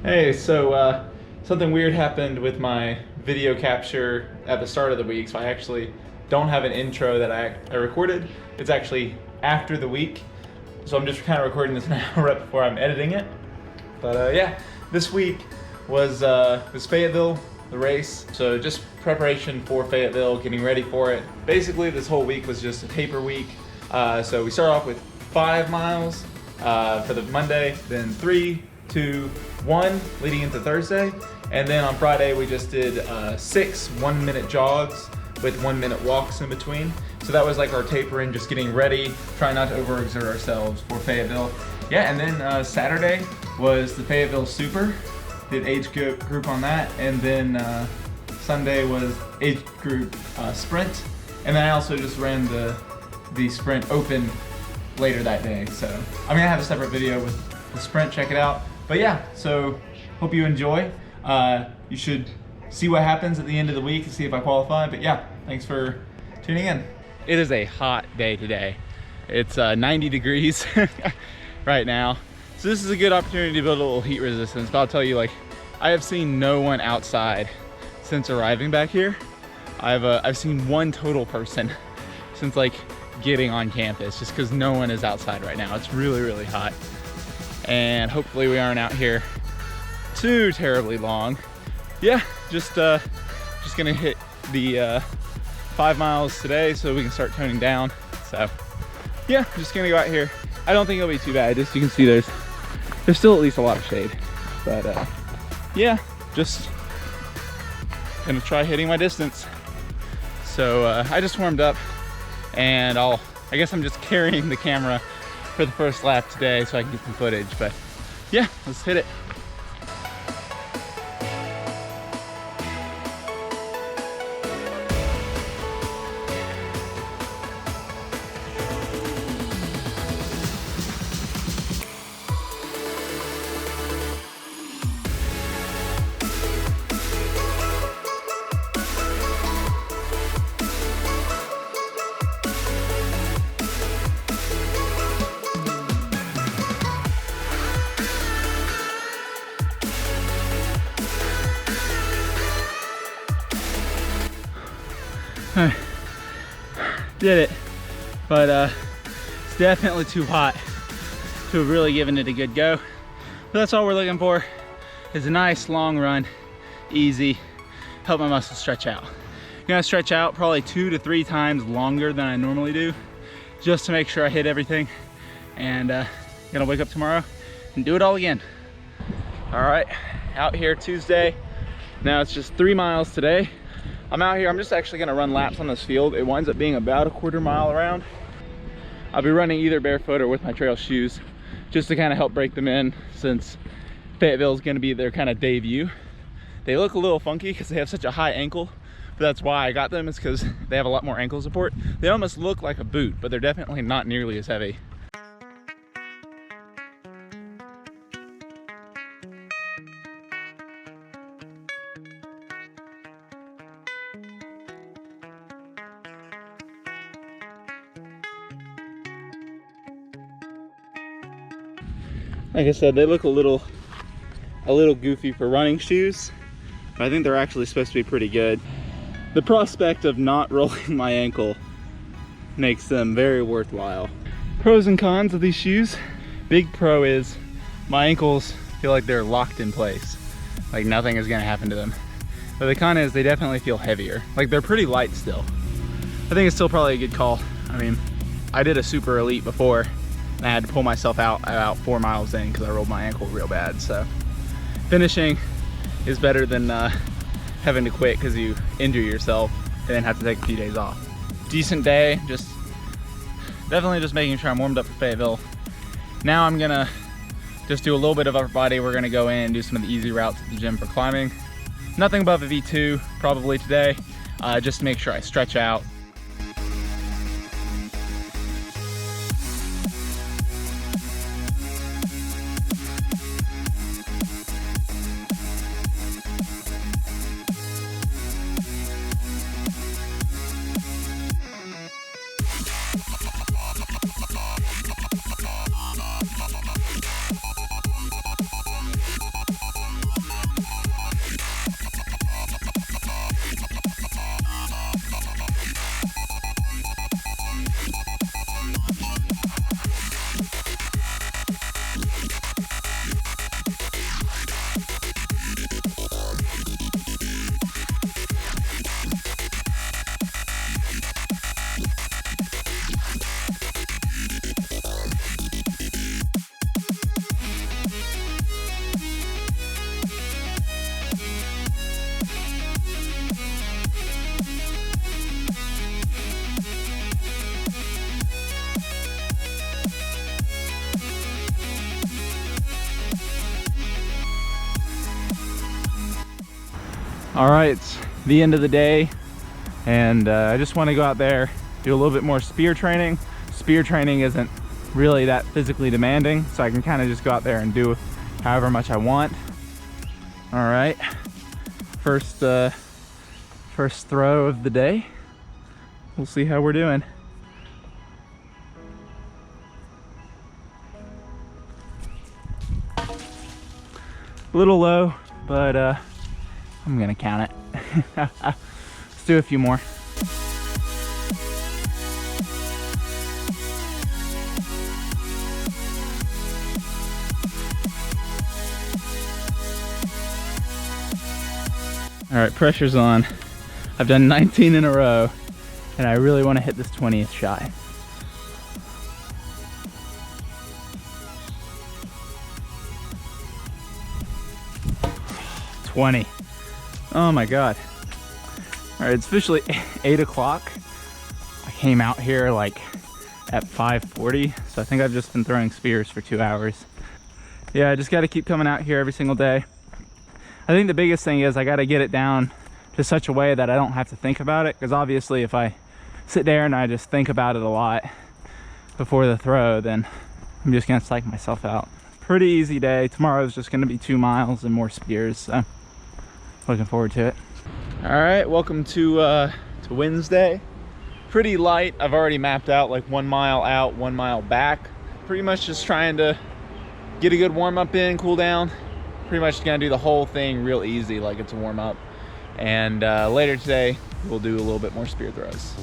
Hey, so something weird happened with my video capture at the start of the week, so I actually don't have an intro that I recorded. It's actually after the week, so I'm just kind of recording this now right before I'm editing it. But yeah, this week was Fayetteville, the race, so just preparation for Fayetteville, getting ready for it. Basically, this whole week was just a taper week. So we start off with 5 miles for the Monday, then 3, 2, 1 leading into Thursday, and then on Friday we just did 6 1-minute jogs with 1-minute walks in between. So that was like our tapering, just getting ready, trying not to overexert ourselves for Fayetteville. Yeah, and then Saturday was the Fayetteville Super, did age group on that, and then Sunday was age group sprint, and then I also just ran the sprint open later that day. So I'm gonna have a separate video with the sprint, check it out. But yeah, so hope you enjoy. You should see what happens at the end of the week and see if I qualify. But yeah, thanks for tuning in. It is a hot day today. It's 90 degrees right now. So this is a good opportunity to build a little heat resistance. But I'll tell you, like, I have seen no one outside since arriving back here. I've seen one total person since like getting on campus, just because no one is outside right now. It's really, really hot. And hopefully we aren't out here too terribly long. Yeah, just gonna hit the 5 miles today so we can start toning down. So yeah, just gonna go out here. I don't think it'll be too bad. Just, you can see there's still at least a lot of shade. But yeah, just gonna try hitting my distance. So I just warmed up, and I guess I'm just carrying the camera for the first lap today so I can get some footage. But yeah, let's hit it. Did it, but it's definitely too hot to have really given it a good go. But that's all we're looking for, is a nice long run, easy, help my muscles stretch out. I'm gonna stretch out probably 2 to 3 times longer than I normally do, just to make sure I hit everything, and gonna wake up tomorrow and do it all again. All right, out here Tuesday. Now it's just 3 miles today. I'm out here, I'm just actually gonna run laps on this field. It winds up being about a 1/4 mile around. I'll be running either barefoot or with my trail shoes, just to kind of help break them in, since Fayetteville is gonna be their kind of debut. They look a little funky because they have such a high ankle, but that's why I got them, is because they have a lot more ankle support. They almost look like a boot, but they're definitely not nearly as heavy. Like I said, they look a little goofy for running shoes, but I think they're actually supposed to be pretty good. The prospect of not rolling my ankle makes them very worthwhile. Pros and cons of these shoes. Big pro is my ankles feel like they're locked in place, like nothing is gonna happen to them. But the con is they definitely feel heavier. Like, they're pretty light still. I think it's still probably a good call. I mean, I did a super elite before, and I had to pull myself out about 4 miles in because I rolled my ankle real bad. So finishing is better than having to quit because you injure yourself and then have to take a few days off. Decent day, just definitely just making sure I'm warmed up for Fayetteville. Now I'm gonna just do a little bit of upper body. We're gonna go in and do some of the easy routes at the gym for climbing. Nothing above a V2 probably today, just to make sure I stretch out. All right, it's the end of the day, and I just want to go out there, do a little bit more spear training. Spear training isn't really that physically demanding, so I can kind of just go out there and do however much I want. All right, first throw of the day. We'll see how we're doing. A little low, but I'm gonna count it. Let's do a few more. All right, pressure's on. I've done 19 in a row, and I really want to hit this 20th shot. $20. Oh my God. All right, it's officially 8 o'clock. I came out here like at 5:40, so I think I've just been throwing spears for 2 hours. Yeah, I just got to keep coming out here every single day. I think the biggest thing is I got to get it down to such a way that I don't have to think about it, because obviously if I sit there and I just think about it a lot before the throw, then I'm just gonna psych myself out. Pretty easy day. Tomorrow's just gonna be 2 miles and more spears, so looking forward to it. All right, welcome to Wednesday. Pretty light. I've already mapped out like 1 mile out, 1 mile back. Pretty much just trying to get a good warm up in, cool down. Pretty much gonna do the whole thing real easy, like it's a warm up. And later today, we'll do a little bit more spear throws.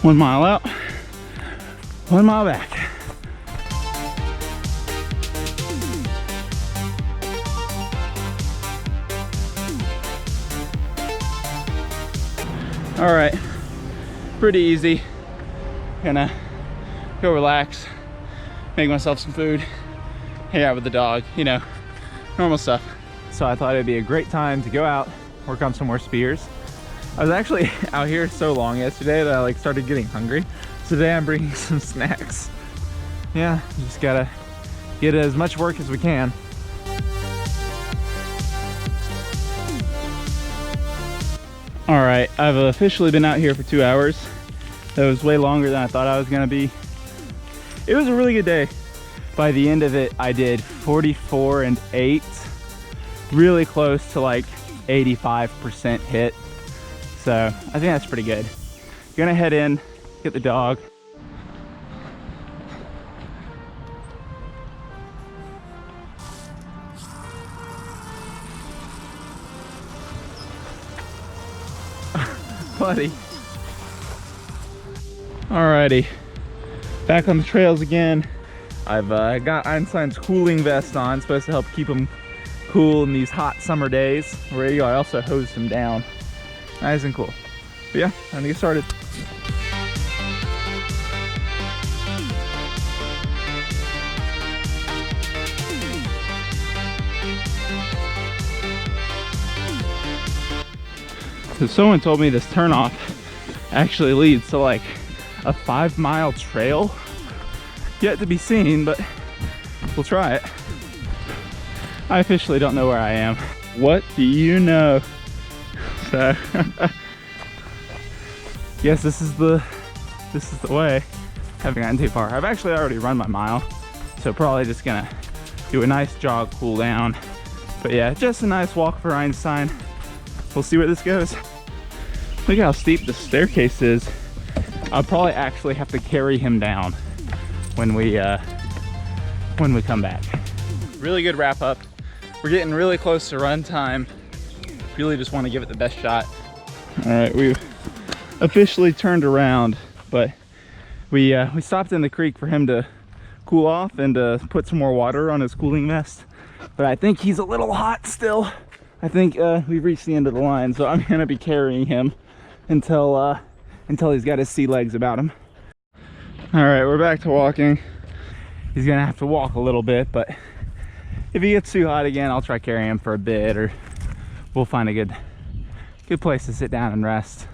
One mile out, 1 mile back. All right, pretty easy. Gonna go relax, make myself some food, hang out with the dog, you know, normal stuff. So I thought it'd be a great time to go out, work on some more spears. I was actually out here so long yesterday that I like started getting hungry. So today I'm bringing some snacks. Yeah, just gotta get as much work as we can. All right, I've officially been out here for 2 hours. That was way longer than I thought I was gonna be. It was a really good day. By the end of it, I did 44 and 8, really close to like 85% hit. So I think that's pretty good. Gonna head in, get the dog. Buddy. Alrighty, back on the trails again. I've got Einstein's cooling vest on, supposed to help keep him cool in these hot summer days. Ready to go. I also hosed him down. Nice and cool. But yeah, time to get started. So someone told me this turnoff actually leads to like a 5-mile trail. Yet to be seen, but we'll try it. I officially don't know where I am. What do you know? So yes, this is the way. Haven't gotten too far. I've actually already run my mile, so probably just gonna do a nice jog, cool down. But yeah, just a nice walk for Einstein. We'll see where this goes. Look how steep the staircase is. I'll probably actually have to carry him down when we come back. Really good wrap up. We're getting really close to run time. Really just want to give it the best shot. All right, we've officially turned around, but we stopped in the creek for him to cool off and to put some more water on his cooling vest. But I think he's a little hot still. I think we've reached the end of the line, so I'm gonna be carrying him until he's got his sea legs about him. All right, we're back to walking. He's gonna have to walk a little bit, but if he gets too hot again, I'll try carrying him for a bit, or we'll find a good place to sit down and rest.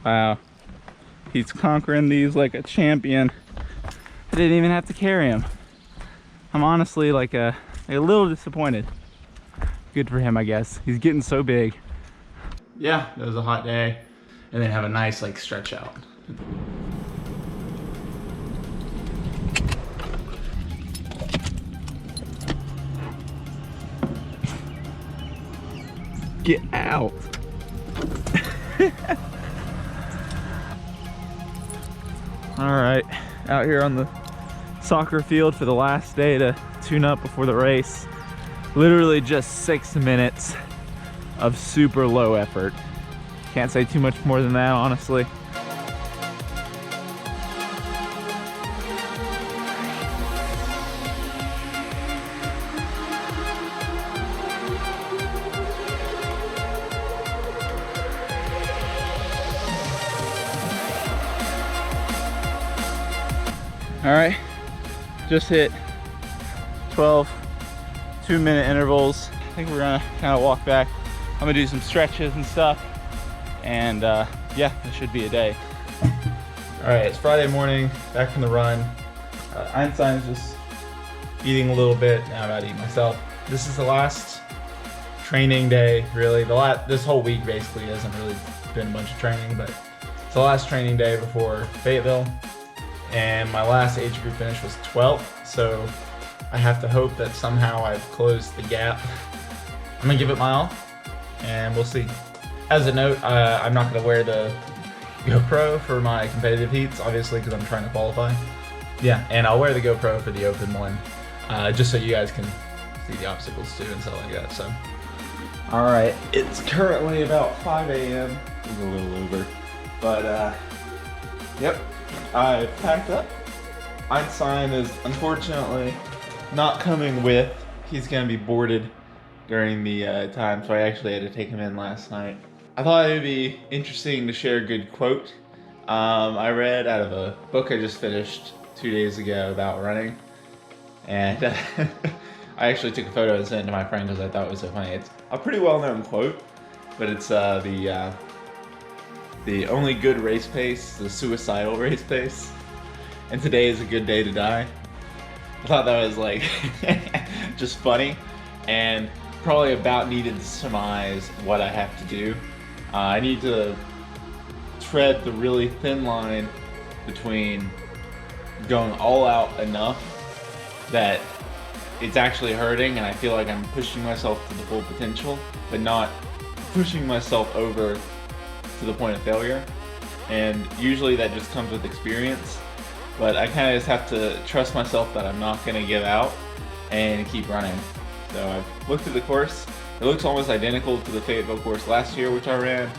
Wow, he's conquering these like a champion. I didn't even have to carry him. I'm honestly like a little disappointed. Good for him, I guess. He's getting so big. Yeah, it was a hot day, and then have a nice like stretch out. Get out. All right, out here on the soccer field for the last day to tune up before the race. Literally just 6 minutes of super low effort. Can't say too much more than that, honestly. All right, just hit 12 2-minute intervals. I think we're gonna kind of walk back. I'm gonna do some stretches and stuff, and yeah, it should be a day. All right, it's Friday morning, back from the run. Einstein's just eating a little bit. Now I'm about to eat myself. This is the last training day, really. This whole week basically hasn't really been a bunch of training, but it's the last training day before Fayetteville. And my last age group finish was 12th, so I have to hope that somehow I've closed the gap. I'm gonna give it my all, and we'll see. As a note, I'm not gonna wear the GoPro for my competitive heats, obviously, because I'm trying to qualify. Yeah, and I'll wear the GoPro for the open one, just so you guys can see the obstacles too and stuff like that. So, all right, it's currently about 5 a.m. It's a little over, but yep. I packed up. Einstein is unfortunately not coming with. He's gonna be boarded during the time, so I actually had to take him in last night. I thought it would be interesting to share a good quote. I read out of a book I just finished 2 days ago about running, and I actually took a photo and sent it to my friend because I thought it was so funny. It's a pretty well-known quote, but it's the only good race pace is the suicidal race pace, and today is a good day to die. I thought that was like just funny, and probably about needed to surmise what I have to do. I need to tread the really thin line between going all out enough that it's actually hurting and I feel like I'm pushing myself to the full potential, but not pushing myself over to the point of failure. And usually that just comes with experience, but I kind of just have to trust myself that I'm not going to give out and keep running. So I've looked at the course. It looks almost identical to the Fayetteville course last year, which I ran,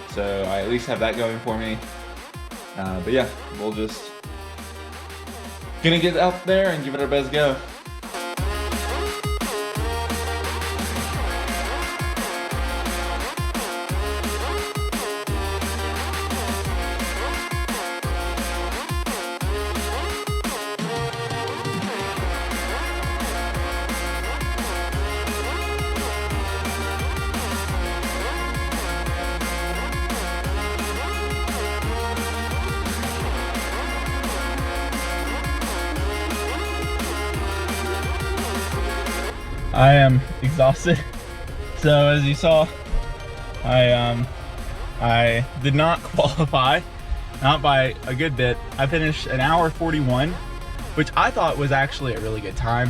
so I at least have that going for me. But yeah, we'll just gonna get out there and give it our best go. I am exhausted. So as you saw, I did not qualify, not by a good bit. I finished an hour 41, which I thought was actually a really good time.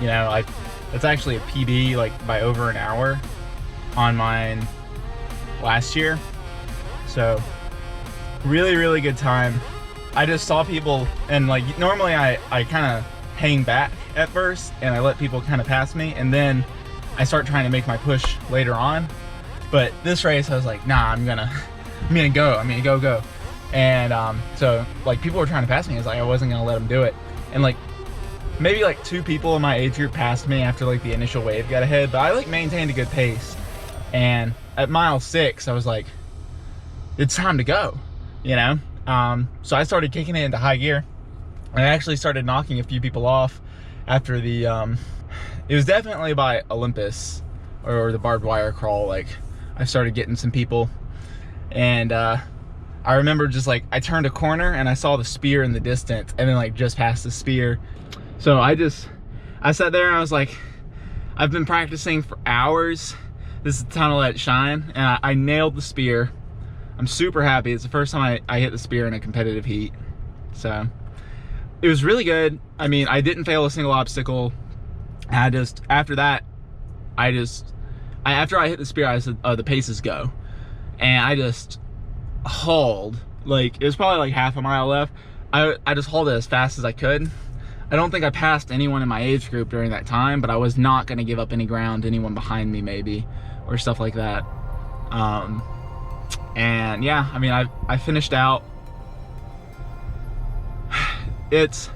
You know, it's actually a PB like by over an hour on mine last year. So really, really good time. I just saw people, and like normally I kind of hang back at first and I let people kind of pass me, and then I start trying to make my push later on. But this race, I was like, nah, I'm gonna go. And so like people were trying to pass me. I was like, I wasn't gonna let them do it. And like maybe like 2 people in my age group passed me after like the initial wave got ahead, but I like maintained a good pace. And at mile 6, I was like, it's time to go, you know? So I started kicking it into high gear. I actually started knocking a few people off after the, it was definitely by Olympus or the barbed wire crawl. Like I started getting some people, and I remember just like, I turned a corner and I saw the spear in the distance, and then like just past the spear. So I sat there and I was like, I've been practicing for hours. This is the time to let it shine. And I nailed the spear. I'm super happy. It's the first time I hit the spear in a competitive heat. So it was really good. I mean, I didn't fail a single obstacle. After that, after I hit the spear, I said, the paces go. And I just hauled. Like, it was probably like half a mile left. I just hauled it as fast as I could. I don't think I passed anyone in my age group during that time, but I was not going to give up any ground to anyone behind me maybe, or stuff like that. And yeah, I mean, I finished out. It's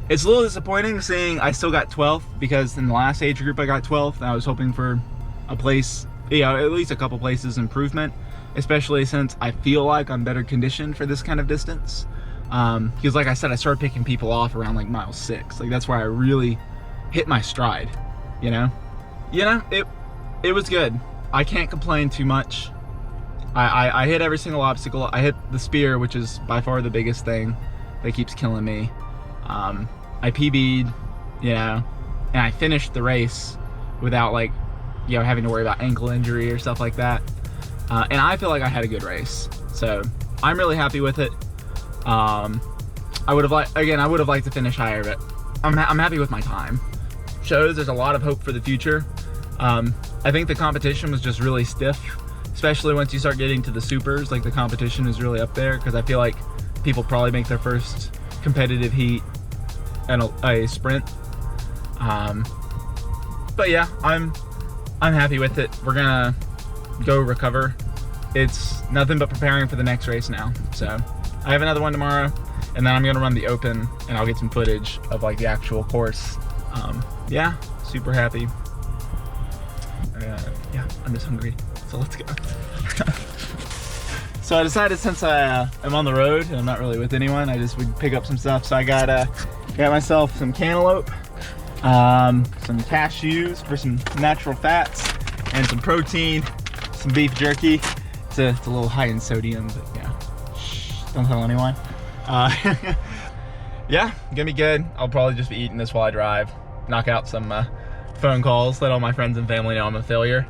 a little disappointing seeing I still got 12th, because in the last age group I got 12th, and I was hoping for a place, you know, at least a couple places improvement, especially since I feel like I'm better conditioned for this kind of distance. Because like I said, I started picking people off around like mile 6. Like that's where I really hit my stride, you know? It was good. I can't complain too much. I hit every single obstacle. I hit the spear, which is by far the biggest thing that keeps killing me. I PB'd, you know, and I finished the race without like, you know, having to worry about ankle injury or stuff like that. And I feel like I had a good race. So I'm really happy with it. I would have liked to finish higher, but I'm happy with my time. Shows there's a lot of hope for the future. I think the competition was just really stiff, especially once you start getting to the supers. Like the competition is really up there, because I feel like people probably make their first competitive heat and a sprint. But yeah, I'm happy with it. We're gonna go recover. It's nothing but preparing for the next race now. So I have another one tomorrow, and then I'm gonna run the open, and I'll get some footage of like the actual course. Yeah, super happy. Yeah, I'm just hungry, so let's go. So I decided, since I am on the road and I'm not really with anyone, I just would pick up some stuff. So I got myself some cantaloupe, some cashews for some natural fats, and some protein, some beef jerky. It's a little high in sodium, but yeah, shh, don't tell anyone. Yeah, gonna be good. I'll probably just be eating this while I drive, knock out some phone calls, let all my friends and family know I'm a failure.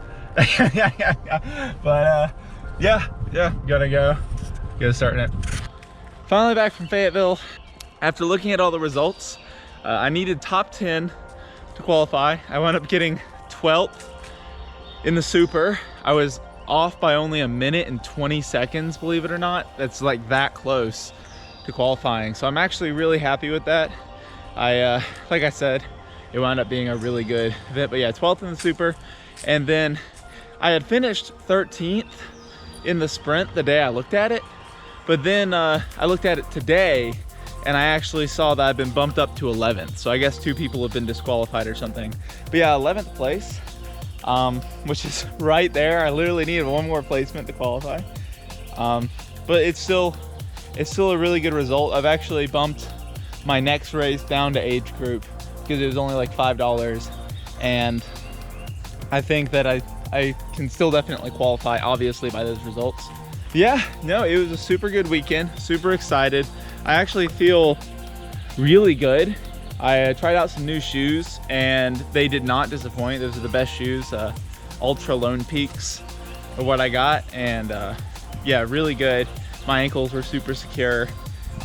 But yeah, gotta go starting it. Finally back from Fayetteville. After looking at all the results, I needed top 10 to qualify. I wound up getting 12th in the super. I was off by only 1 minute and 20 seconds, believe it or not. That's like that close to qualifying. So I'm actually really happy with that. Like I said, it wound up being a really good event. But yeah, 12th in the super. And then I had finished 13th in the sprint the day I looked at it. But then I looked at it today, and I actually saw that I've been bumped up to 11th. So I guess 2 people have been disqualified or something. But yeah, 11th place, which is right there. I literally needed 1 more placement to qualify. But it's still a really good result. I've actually bumped my next race down to age group because it was only like $5. And I think that I can still definitely qualify, obviously, by those results. Yeah, no, it was a super good weekend, super excited. I actually feel really good. I tried out some new shoes, and they did not disappoint. Those are the best shoes. Ultra Lone Peaks are what I got, and yeah, really good. My ankles were super secure.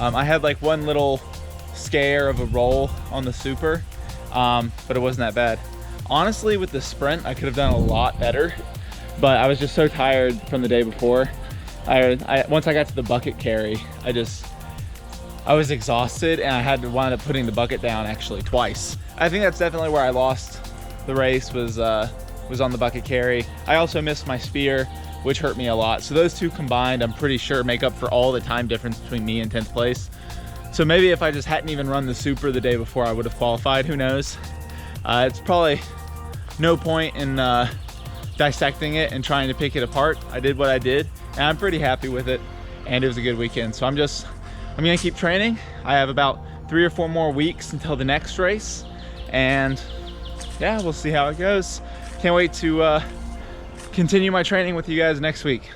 I had like 1 little scare of a roll on the super, but it wasn't that bad. Honestly, with the sprint, I could have done a lot better, but I was just so tired from the day before. Once I got to the bucket carry, I was exhausted, and I had to wind up putting the bucket down actually twice. I think that's definitely where I lost the race, was was on the bucket carry. I also missed my spear, which hurt me a lot. So those two combined, I'm pretty sure make up for all the time difference between me and 10th place. So maybe if I just hadn't even run the super the day before, I would have qualified, who knows? It's probably no point in dissecting it and trying to pick it apart. I did what I did, and I'm pretty happy with it, and it was a good weekend. So I'm gonna keep training. I have about 3 or 4 more weeks until the next race, and yeah, we'll see how it goes. Can't wait to continue my training with you guys next week.